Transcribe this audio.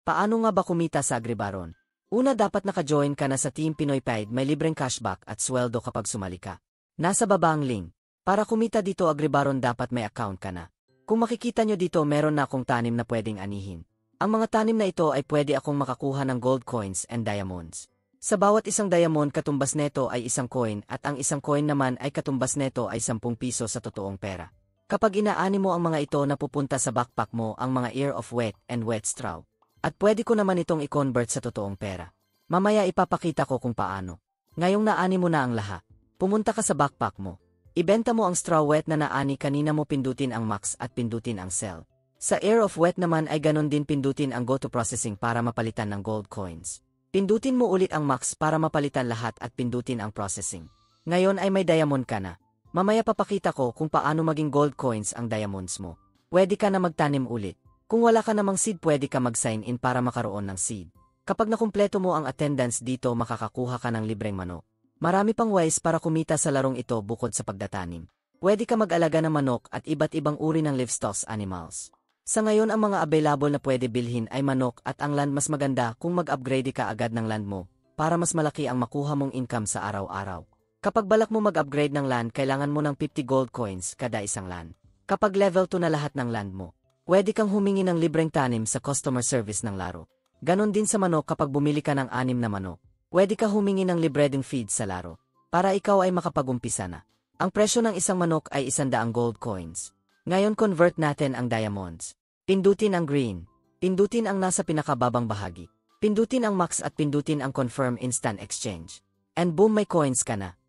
Paano nga ba kumita sa Agribaron? Una, dapat naka-join ka na sa Team Pinoy Paid, may libreng cashback at sweldo kapag sumali ka. Nasa baba ang link. Para kumita dito Agribaron dapat may account ka na. Kung makikita nyo dito meron na akong tanim na pwedeng anihin. Ang mga tanim na ito ay pwede akong makakuha ng gold coins and diamonds. Sa bawat isang diamond katumbas neto ay isang coin at ang isang coin naman ay katumbas neto ay 10 piso sa totoong pera. Kapag inaani mo ang mga ito napupunta sa backpack mo ang mga ear of wheat and wet straw. At pwede ko naman itong i-convert sa totoong pera. Mamaya ipapakita ko kung paano. Ngayong naani mo na ang lahat, pumunta ka sa backpack mo. Ibenta mo ang straw wet na naani kanina mo, pindutin ang max at pindutin ang sell. Sa ear of wet naman ay ganon din, pindutin ang go to processing para mapalitan ng gold coins. Pindutin mo ulit ang max para mapalitan lahat at pindutin ang processing. Ngayon ay may diamond ka na. Mamaya papakita ko kung paano maging gold coins ang diamonds mo. Pwede ka na magtanim ulit. Kung wala ka namang seed pwede ka mag-sign in para makaroon ng seed. Kapag nakumpleto mo ang attendance dito makakakuha ka ng libreng manok. Marami pang ways para kumita sa larong ito bukod sa pagdatanim. Pwede ka mag-alaga ng manok at iba't ibang uri ng livestock animals. Sa ngayon ang mga available na pwede bilhin ay manok at ang land. Mas maganda kung mag-upgrade ka agad ng land mo para mas malaki ang makuha mong income sa araw-araw. Kapag balak mo mag-upgrade ng land kailangan mo ng 50 gold coins kada isang land. Kapag level 2 na lahat ng land mo, pwede kang humingi ng libreng tanim sa customer service ng laro. Ganon din sa manok, kapag bumili ka ng 6 na manok, pwede ka humingi ng libre ding feed sa laro, para ikaw ay makapag-umpisa na. Ang presyo ng isang manok ay 100 gold coins. Ngayon convert natin ang diamonds. Pindutin ang green. Pindutin ang nasa pinakababang bahagi. Pindutin ang max at pindutin ang confirm instant exchange. And boom, may coins ka na.